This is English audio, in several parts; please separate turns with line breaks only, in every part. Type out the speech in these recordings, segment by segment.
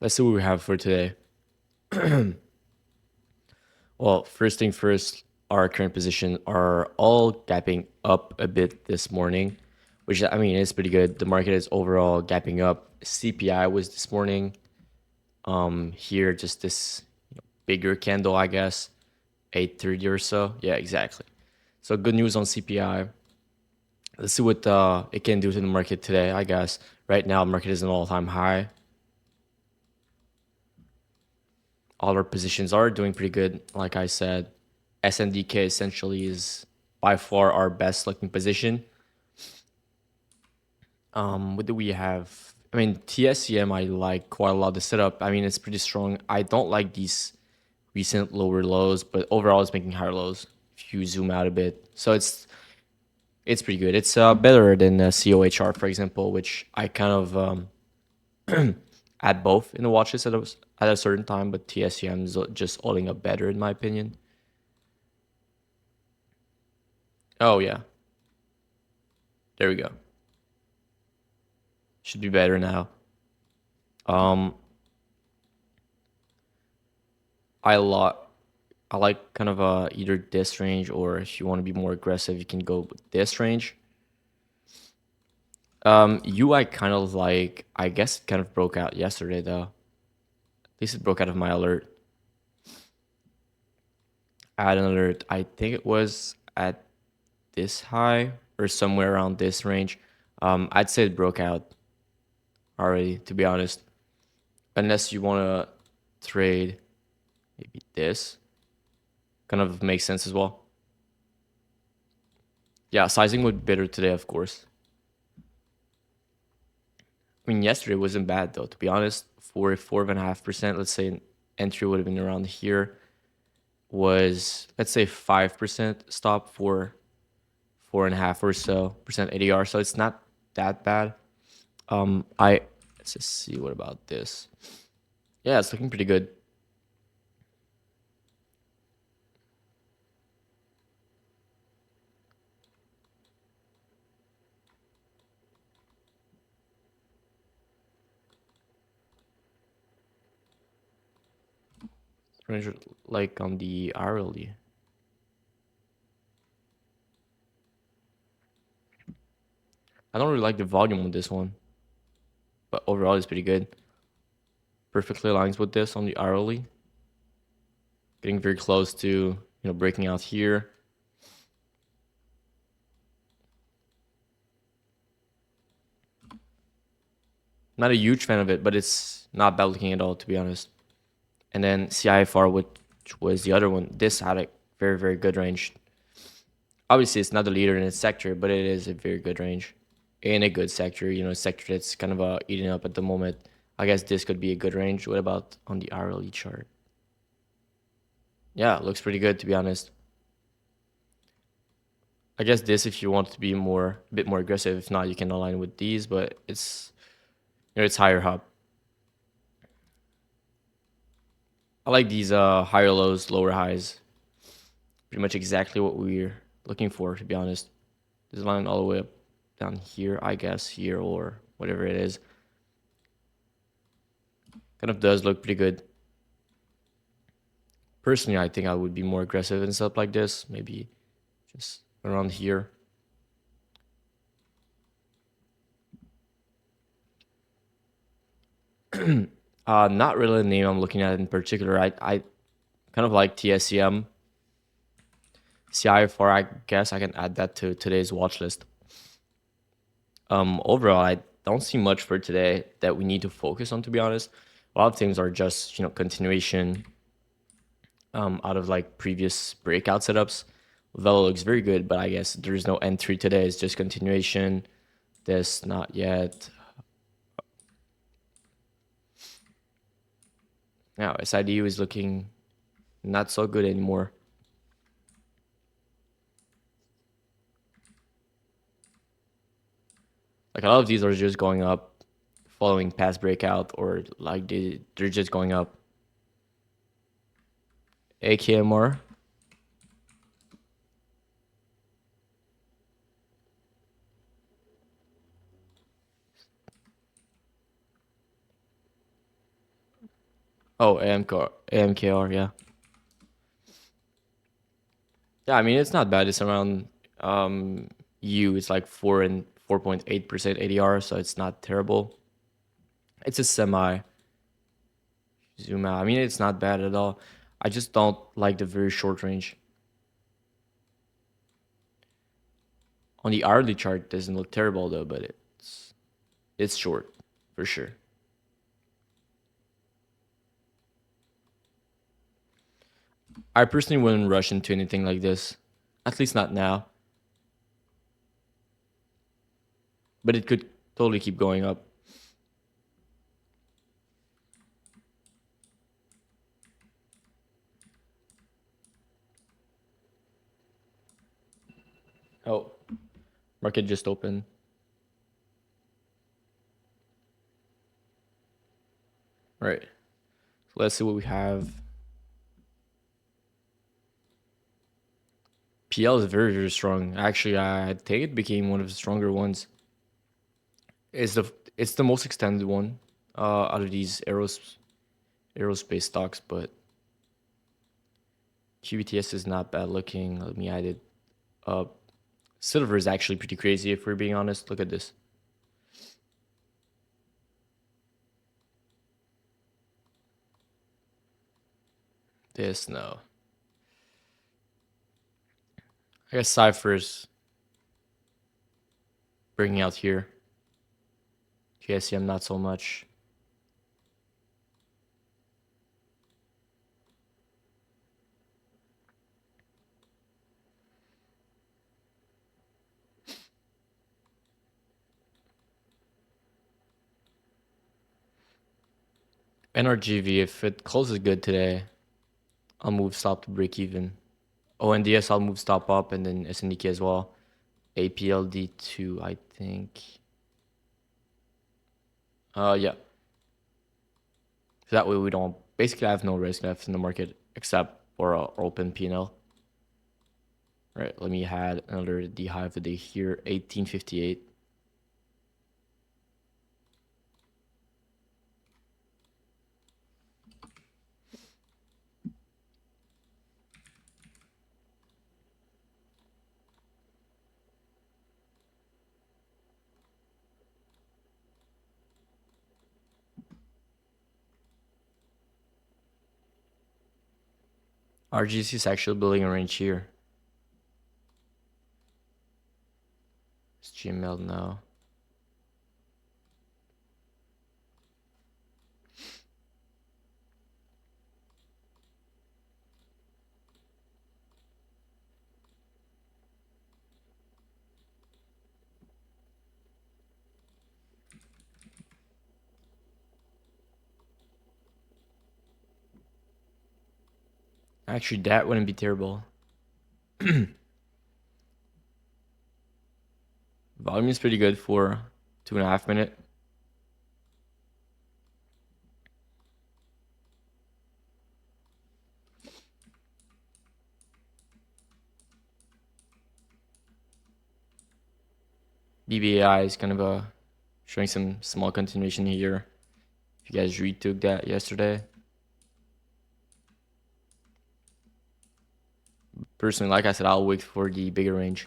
let's see what we have for today. Well, first thing first, our current position are all gapping up a bit this morning, which I mean is pretty good. The market is overall gapping up. CPI was this morning. Here just this bigger candle, I guess, 8:30 or so. Yeah, exactly. So good news on CPI. Let's see what it can do to the market today. I guess right now the market is an all-time high. All our positions are doing pretty good. Like I said, SNDK essentially is by far our best looking position. What do we have? I mean, TSCM I like quite a lot. The setup, I mean, it's pretty strong. I don't like these recent lower lows, but overall it's making higher lows if you zoom out a bit. So it's pretty good. It's better than COHR, for example, which I kind of add both in the watches at a certain time, but TSCM is just holding up better in my opinion. Oh yeah, there we go. Should be better now. Um, I like I like kind of either this range, or if you want to be more aggressive, you can go with this range. UI kind of like, I guess it kind of broke out yesterday though. At least it broke out of my alert. Add an alert. I think it was at this high or somewhere around this range. I'd say it broke out already, to be honest. Unless you want to trade maybe this. Kind of makes sense as well. Yeah, sizing would be better today, of course. I mean, yesterday wasn't bad though, to be honest. 4.5%. Let's say an entry would have been around here. Was, let's say, 5% stop for 4.5 or so percent ADR. So it's not that bad. I Let's just see, what about this? Yeah, it's looking pretty good. Like on the hourly. I don't really like the volume on this one, but overall it's pretty good. Perfectly aligns with this on the hourly. Getting very close to, breaking out here. Not a huge fan of it, but it's not bad looking at all, to be honest. And then CIFR, which was the other one, this had a very, very good range. Obviously, it's not the leader in its sector, but it is a very good range in a good sector. A sector that's kind of eating up at the moment. I guess this could be a good range. What about on the hourly chart? Yeah, looks pretty good, to be honest. I guess this, if you want to be a bit more aggressive. If not, you can align with these, but it's higher up. I like these higher lows, lower highs. Pretty much exactly what we're looking for, to be honest. This line all the way up down here, I guess, here or whatever it is. Kind of does look pretty good. Personally, I think I would be more aggressive in stuff like this. Maybe just around here. Not really a name I'm looking at in particular. I kind of like TSCM. CI4, I guess I can add that to today's watch list. Overall, I don't see much for today that we need to focus on, to be honest. A lot of things are just, continuation out of like previous breakout setups. Velo looks very good, but I guess there's no entry today. It's just continuation. This, not yet. Now, SIDU is looking not so good anymore. Like a lot of these are just going up following past breakout, or like they're just going up. AKMR. Oh, AMKR, yeah. Yeah, I mean it's not bad. It's around U. It's like 4.8% ADR, so it's not terrible. It's a semi zoom out. I mean it's not bad at all. I just don't like the very short range. On the hourly chart, it doesn't look terrible though, but it's short for sure. I personally wouldn't rush into anything like this, at least not now. But it could totally keep going up. Oh, market just opened. Right. So let's see what we have. PL is very, very strong. Actually, I think it became one of the stronger ones. It's the most extended one out of these aerospace stocks, but QBTS is not bad looking. Let me add it up. Silver is actually pretty crazy if we're being honest. Look at this. This no. I guess Cypher's bringing out here. GSM not so much. NRGV, if it closes good today, I'll move stop to break even. ONDS, I'll move stop up, and then SNDK as well. APLD2, I think. Yeah. So that way we don't basically have no risk left in the market except for our open P&L. Right, let me add another D high of the day here, 1858. RGC is actually building a range here. It's GML now. Actually, that wouldn't be terrible. Volume is pretty good for 2.5 minute. BBAI is kind of showing some small continuation here. If you guys retook that yesterday. Personally, like I said, I'll wait for the bigger range.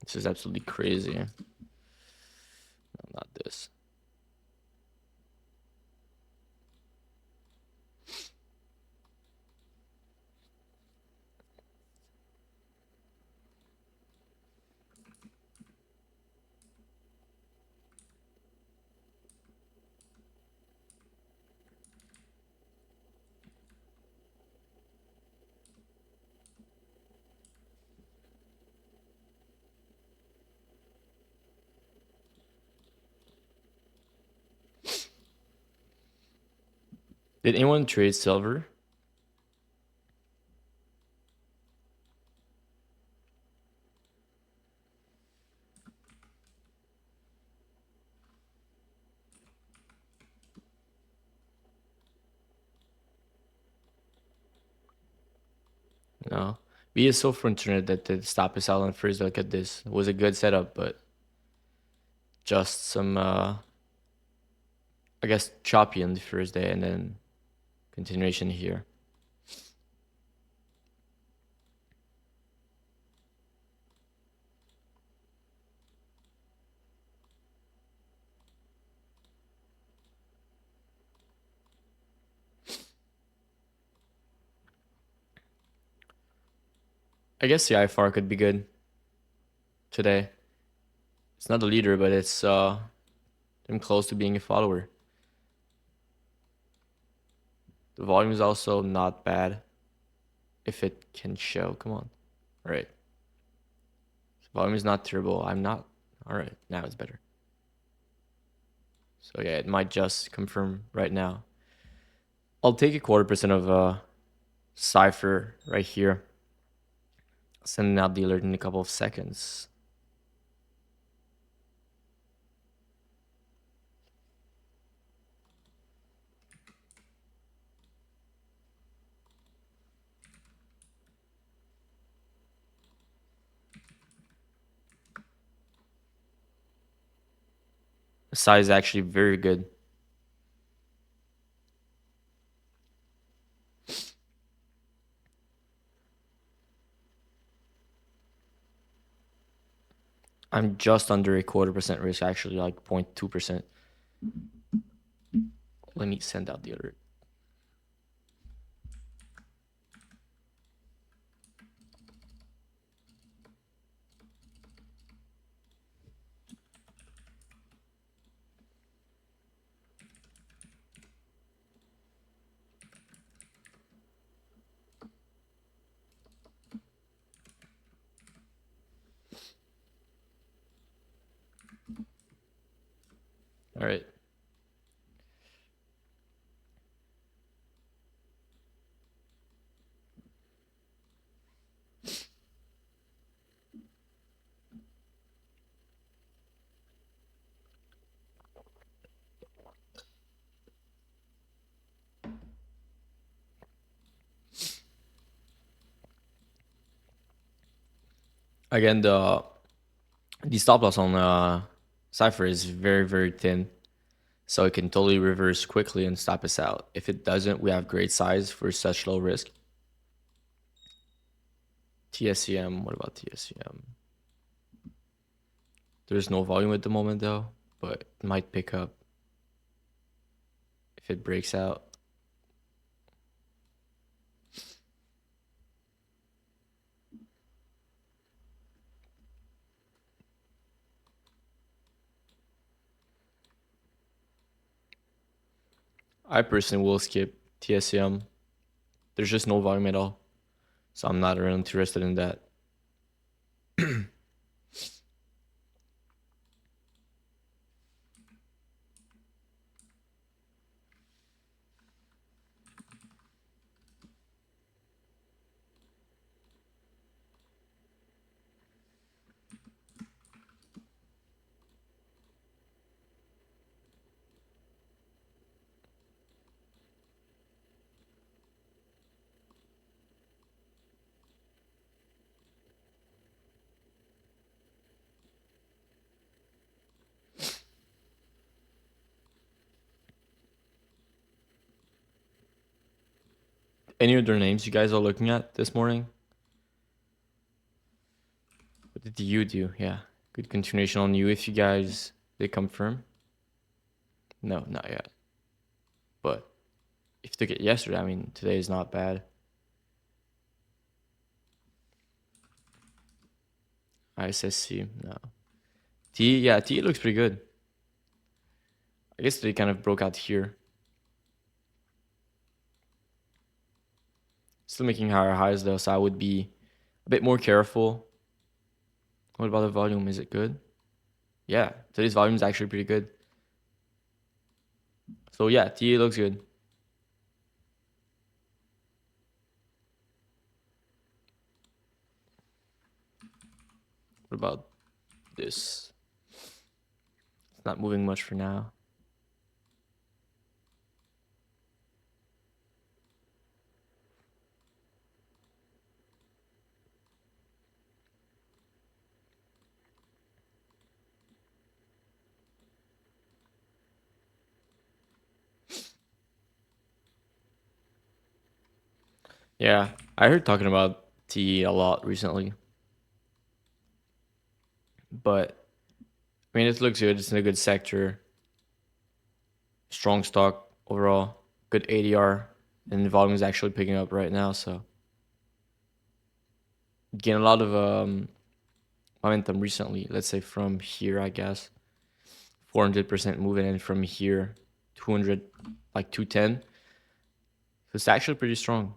This is absolutely crazy. No, not this. Did anyone trade silver? No. B is so fortunate that the stop is out on first. Look at this. It was a good setup, but just some, I guess, choppy on the first day and then continuation here. I guess the IFR could be good today. It's not a leader, but it's I'm close to being a follower. The volume is also not bad if it can show. Come on. All right. Volume is not terrible. I'm not. All right. Now it's better. So yeah, it might just confirm right now. I'll take a 1/4% of cipher right here. Sending out the alert in a couple of seconds. The size is actually very good. I'm just under a 1/4% risk, actually, like 0.2%. Let me send out the alert. All right. Again, the stop loss on Cypher is very, very thin. So it can totally reverse quickly and stop us out. If it doesn't, we have great size for such low risk. TSCM, what about TSCM? There's no volume at the moment though, but it might pick up if it breaks out. I personally will skip TSCM. There's just no volume at all. So I'm not really interested in that. Any other names you guys are looking at this morning? What did you do? Yeah. Good continuation on you if you guys did confirm. No, not yet. But if you took it yesterday, I mean, today is not bad. ISSC, no. T, yeah, T looks pretty good. I guess they kind of broke out here. Still making higher highs though, so I would be a bit more careful. What about the volume? Is it good? Yeah, today's volume is actually pretty good. So yeah, T looks good. What about this? It's not moving much for now. Yeah, I heard talking about T a lot recently, but I mean, it looks good. It's in a good sector, strong stock overall, good ADR, and the volume is actually picking up right now. So getting a lot of momentum recently. Let's say from here, I guess 400% moving in from here, 200, like 210. So it's actually pretty strong.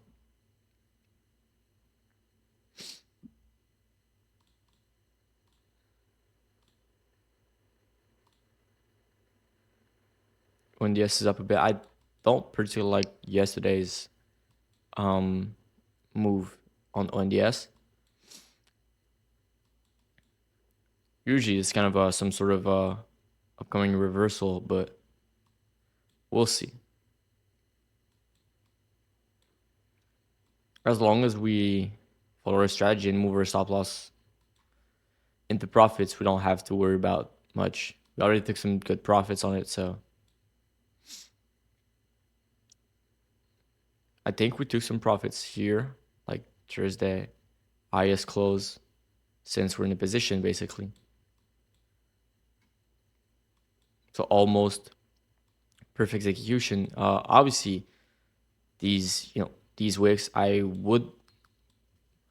When the S is up a bit, I don't particularly like yesterday's um move on ONDS. Usually it's kind of some sort of upcoming reversal, but we'll see. As long as we follow our strategy and move our stop loss into profits, we don't have to worry about much. We already took some good profits on it, so I think we took some profits here, like Thursday, highest close since we're in a position basically. So almost perfect execution. Obviously, these wicks, I would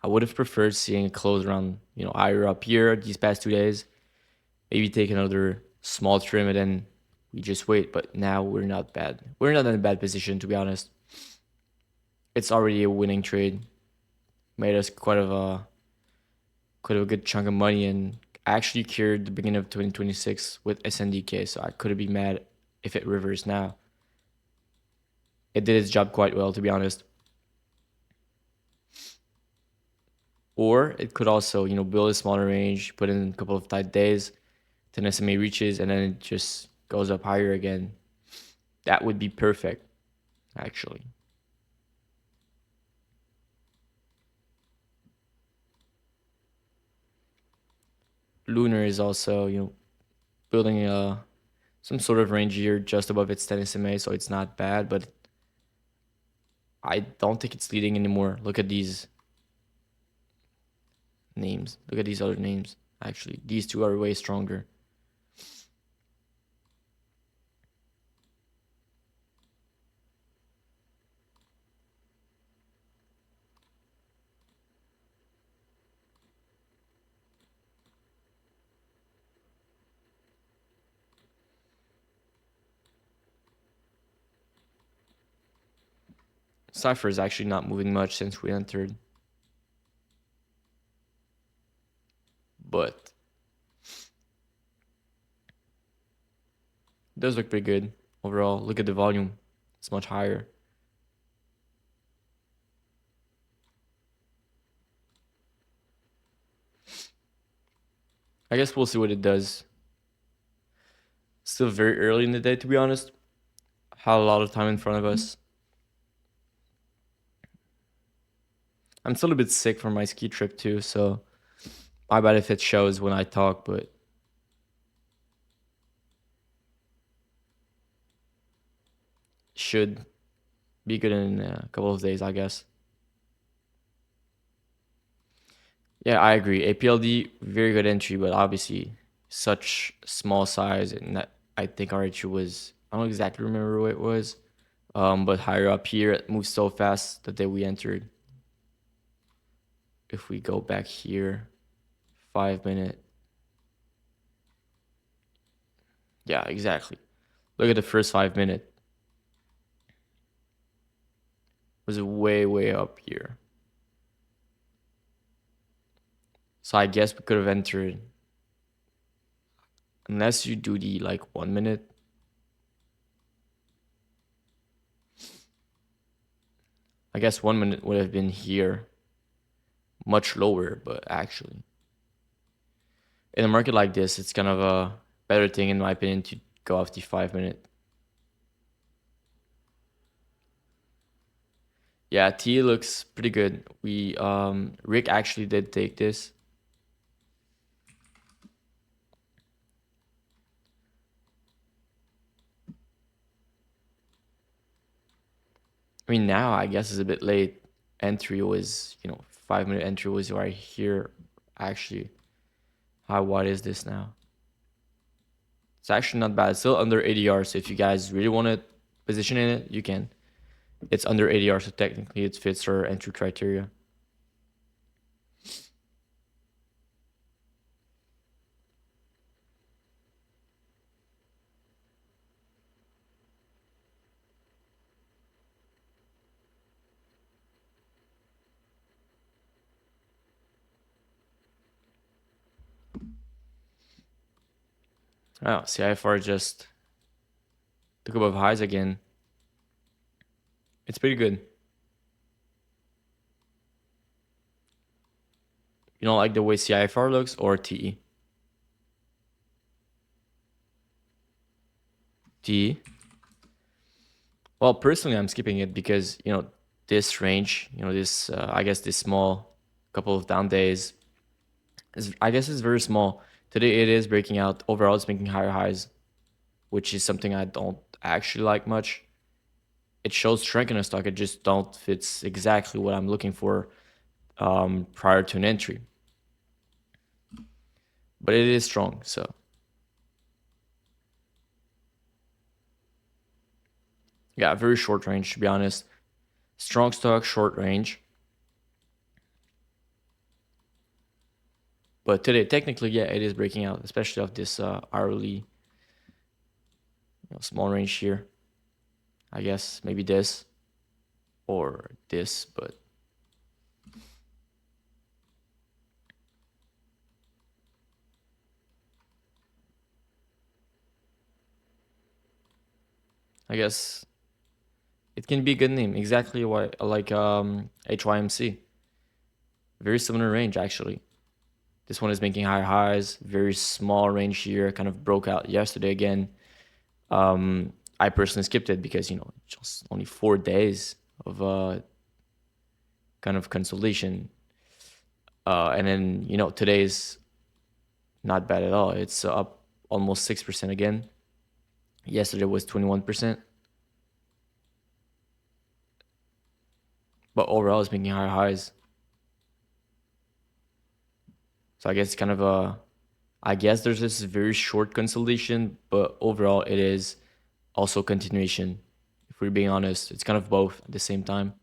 have preferred seeing a close around higher up here these past 2 days. Maybe take another small trim and then we just wait. But now we're not bad. We're not in a bad position to be honest. It's already a winning trade. Made us quite a good chunk of money and actually cured the beginning of 2026 with SNDK. So I couldn't be mad if it reversed now. It did its job quite well to be honest. Or it could also, build a smaller range, put in a couple of tight days, then SMA reaches, and then it just goes up higher again. That would be perfect, actually. Lunar is also, building some sort of range here just above its 10 SMA, so it's not bad, but I don't think it's leading anymore. Look at these names. Look at these other names. Actually, these two are way stronger. Cypher is actually not moving much since we entered, but it does look pretty good overall. Look at the volume. It's much higher. I guess we'll see what it does. Still very early in the day, to be honest. Had a lot of time in front of us. I'm still a bit sick from my ski trip too, so my bad if it shows when I talk, but should be good in a couple of days, I guess. Yeah, I agree. APLD, very good entry, but obviously such small size, and that I think our entry was, I don't exactly remember what it was, but higher up here, it moved so fast the day we entered. If we go back here, 5 minute, yeah, exactly. Look at the first 5 minute, was way way up here. So I guess we could have entered, unless you do the like 1 minute. I guess 1 minute would have been here, much lower, but actually, in a market like this, it's kind of a better thing, in my opinion, to go off the 5 minute. Yeah, T looks pretty good. Rick actually did take this. I mean, now I guess it's a bit late. entry was, 5 minute entry was right here. Actually, how wide is this now? It's actually not bad. It's still under 80 yards. So if you guys really want to position in it, you can. It's under 80 yards, so technically it fits our entry criteria. Oh, CIFR just took above highs again. It's pretty good. You don't like the way CIFR looks or TE? TE? Well, personally, I'm skipping it because, this range, this, I guess this small couple of down days I guess it's very small. Today it is breaking out. Overall, it's making higher highs, which is something I don't actually like much. It shows strength in a stock. It just don't fits exactly what I'm looking for prior to an entry. But it is strong, so yeah, very short range to be honest. Strong stock, short range. But today, technically, yeah, it is breaking out, especially of this hourly, small range here. I guess maybe this or this, but I guess it can be a good name. Exactly what like HYMC. Very similar range actually. This one is making higher highs. Very small range here. Kind of broke out yesterday again. I personally skipped it because just only 4 days of kind of consolidation. And then today's not bad at all. It's up almost 6% again. Yesterday was 21%. But overall, it's making higher highs. So I guess it's kind of I guess there's this very short consolidation, but overall it is also continuation. If we're being honest, it's kind of both at the same time.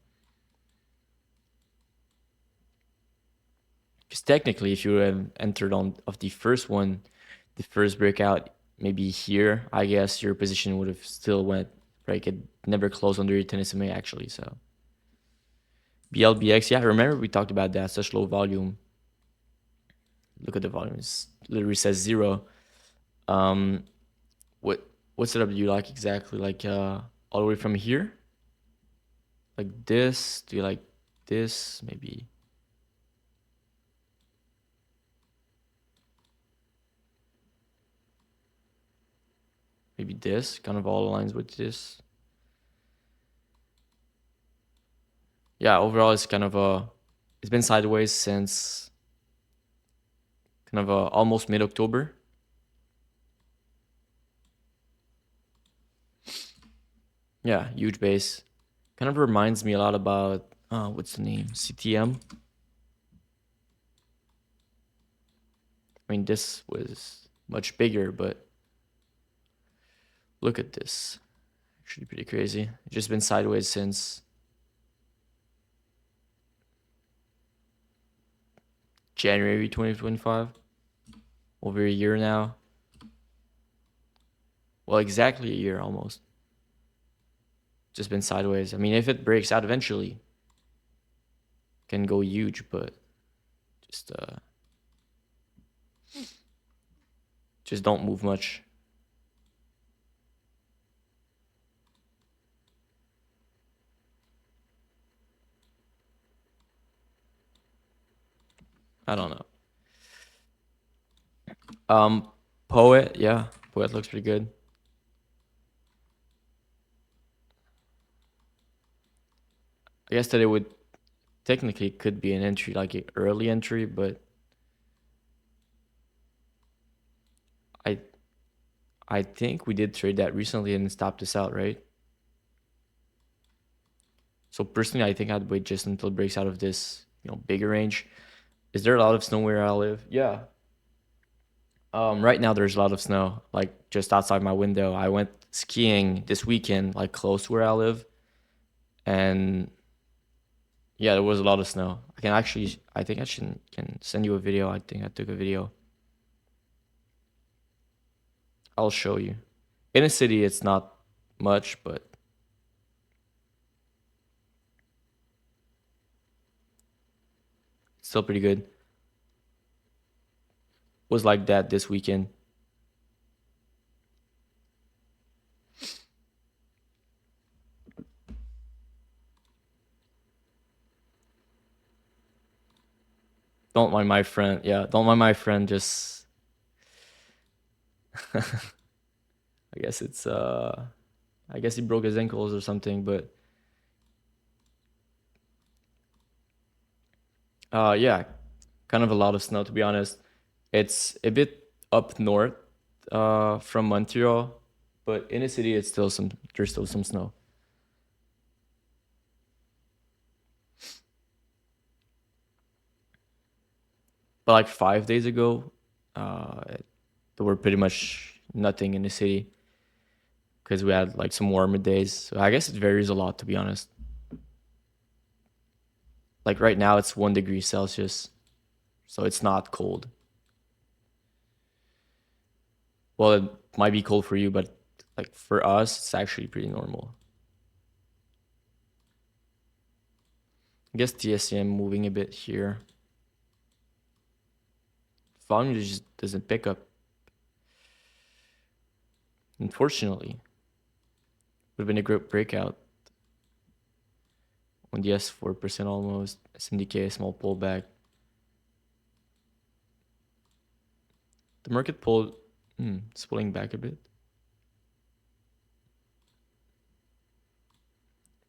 Because technically, if you have entered on of the first one, the first breakout, maybe here, I guess your position would have still went right. It never closed under your 10 SMA actually. So BLBX, yeah, I remember we talked about that. Such low volume. Look at the volume. It literally says zero. Um, what setup do you like exactly? Like all the way from here, like this. Do you like this? Maybe this kind of all aligns with this. Yeah, overall it's kind of it's been sideways since kind of almost mid-October. Yeah, huge base. Kind of reminds me a lot about what's the name? CTM. I mean, this was much bigger, but look at this. Actually pretty crazy. It's just been sideways since January 2025. Over a year now. Well, exactly a year almost. Just been sideways. I mean, if it breaks out eventually, can go huge, but just just don't move much. I don't know. Um, Poet, yeah, Poet looks pretty good. I guess that it would technically could be an entry, like an early entry, but I I think we did trade that recently and stopped this out, right? So personally, I think I'd wait just until it breaks out of this, bigger range. Is there a lot of snow where I live? Yeah. Right now there's a lot of snow, like just outside my window. I went skiing this weekend, like close to where I live, and yeah, there was a lot of snow. I think I should can send you a video. I think I took a video. I'll show you. In a city, it's not much, but still pretty good. Was like that this weekend. Don't mind my friend. Yeah, don't mind my friend. Just I guess it's I guess he broke his ankles or something. But yeah, kind of a lot of snow to be honest. It's a bit up north from Montreal, but in the city, it's still some. There's still some snow. But like 5 days ago, uh, there were pretty much nothing in the city because we had like some warmer days. So I guess it varies a lot to be honest. Like right now, it's 1 degree Celsius, so it's not cold. Well, it might be cold for you, but like for us, it's actually pretty normal. I guess TSM moving a bit here. Volume just doesn't pick up, unfortunately. Would have been a great breakout. On the S 4% almost. SMDK, a small pullback. The market pulled, it's pulling back a bit.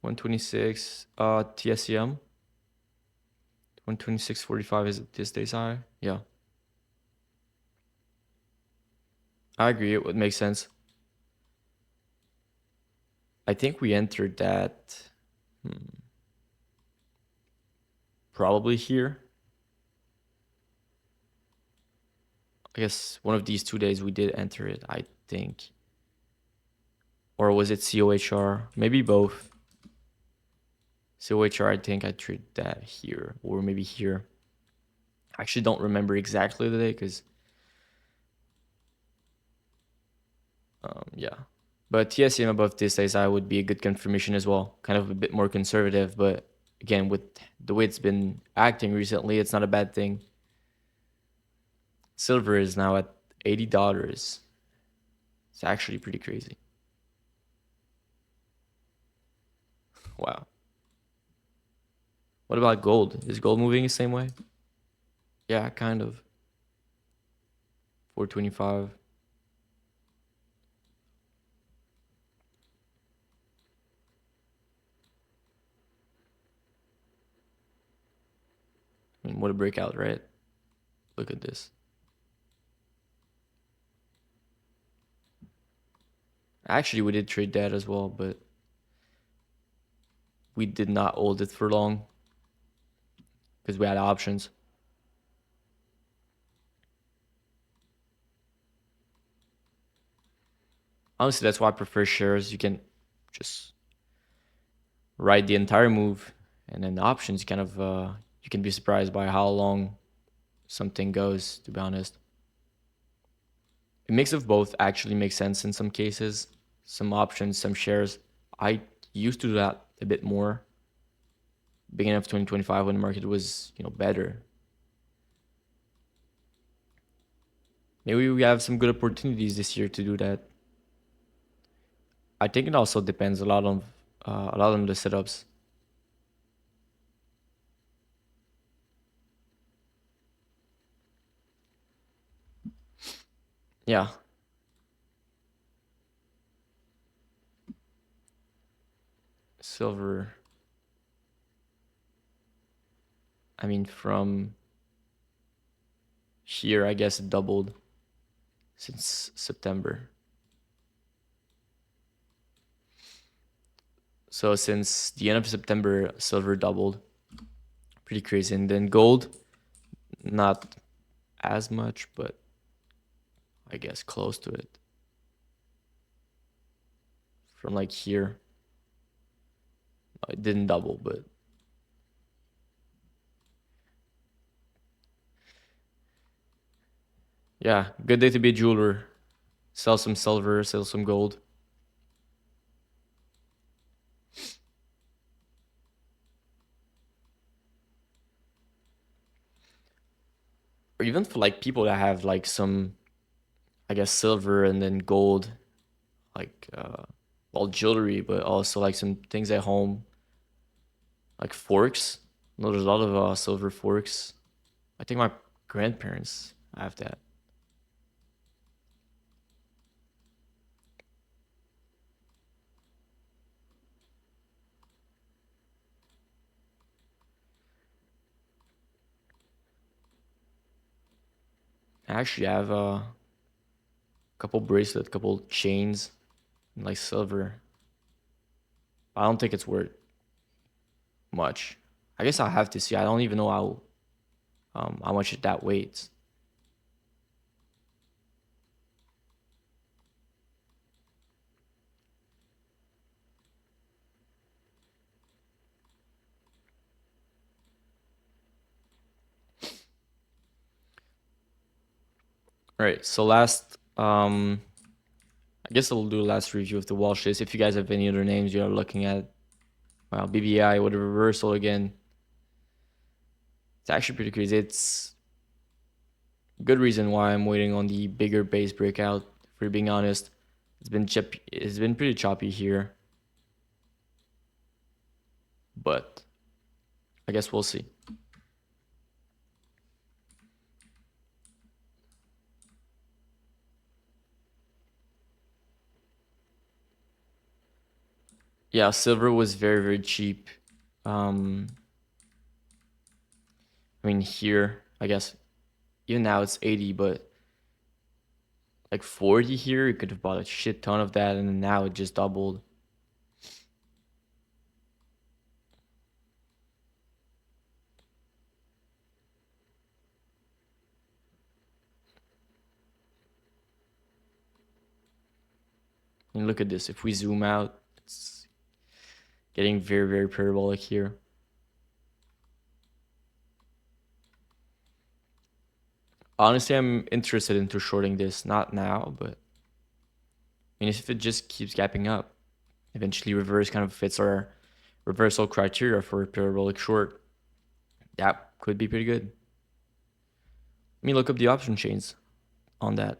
126, TSEM. 126.45 is this day's high. Yeah, I agree. It would make sense. I think we entered that probably here. I guess one of these 2 days we did enter it, I think. Or was it COHR? Maybe both. COHR, I think I treated that here, or maybe here. I actually don't remember exactly the day because, yeah. But TSM above this SI would be a good confirmation as well. Kind of a bit more conservative, but again, with the way it's been acting recently, it's not a bad thing. Silver is now at $80. It's actually pretty crazy. Wow. What about gold? Is gold moving the same way? Yeah, kind of. 425. I mean, what a breakout, right? Look at this. Actually, we did trade that as well, but we did not hold it for long because we had options. Honestly, that's why I prefer shares. You can just ride the entire move, and then the options kind of you can be surprised by how long something goes. To be honest, a mix of both actually makes sense in some cases. Some options, some shares. I used to do that a bit more beginning of 2025 when the market was better. Maybe we have some good opportunities this year to do that. I think it also depends a lot on the setups. Yeah, silver. I mean, from here, I guess it doubled since September. So since the end of September, silver doubled. Pretty crazy. And then gold, not as much, but I guess close to it. From like here, it didn't double, but yeah, good day to be a jeweler. Sell some silver, sell some gold. Or even for like people that have like some, I guess, silver and then gold, like well, jewelry, but also like some things at home, like forks. No, there's a lot of silver forks. I think my grandparents have that. I actually have a couple bracelets, couple chains, and like silver. I don't think it's worth much. I guess I'll have to see. I don't even know how much that weighs. All right. So last, I guess I'll do a last review of the Walsh list. If you guys have any other names you are looking at, well, BBI with a reversal again. It's actually pretty crazy. It's good reason why I'm waiting on the bigger base breakout. For being honest, it's been pretty choppy here, but I guess we'll see. Yeah, silver was very cheap. Um, I mean here, I guess even now it's 80, but like 40 here, you could have bought a shit ton of that, and then now it just doubled. And look at this. If we zoom out, it's getting very parabolic here. Honestly, I'm interested into shorting this, not now, but I mean, if it just keeps gapping up, eventually reverse kind of fits our reversal criteria for a parabolic short. That could be pretty good. Let me look up the option chains on that.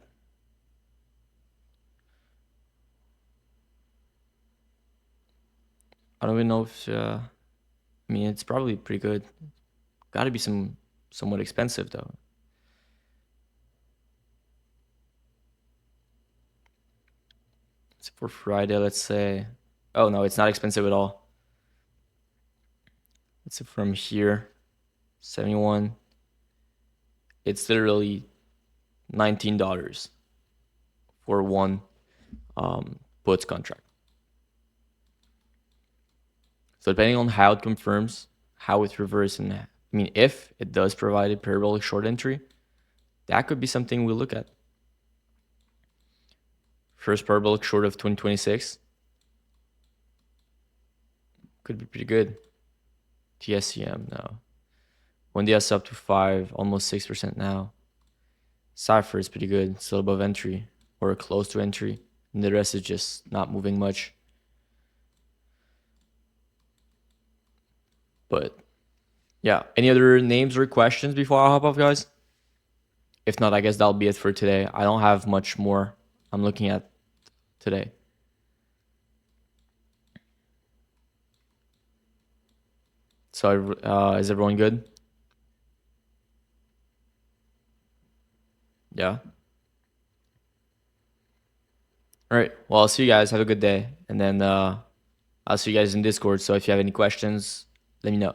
I don't even know if, I mean, it's probably pretty good. Gotta be somewhat expensive though. So for Friday, let's say, oh no, it's not expensive at all. Let's say from here, 71. It's literally $19 for one puts contract. So depending on how it confirms, how it reverses, and I mean, if it does provide a parabolic short entry, that could be something we'll look at. First parabolic short of 2026 could be pretty good. TSCM now. One DS up to 5, almost 6% now. Cypher is pretty good, still above entry or close to entry. And the rest is just not moving much. But yeah, any other names or questions before I hop off, guys? If not, I guess that'll be it for today. I don't have much more I'm looking at today. So is everyone good? Yeah. All right. Well, I'll see you guys. Have a good day. And then I'll see you guys in Discord. So if you have any questions, let me know.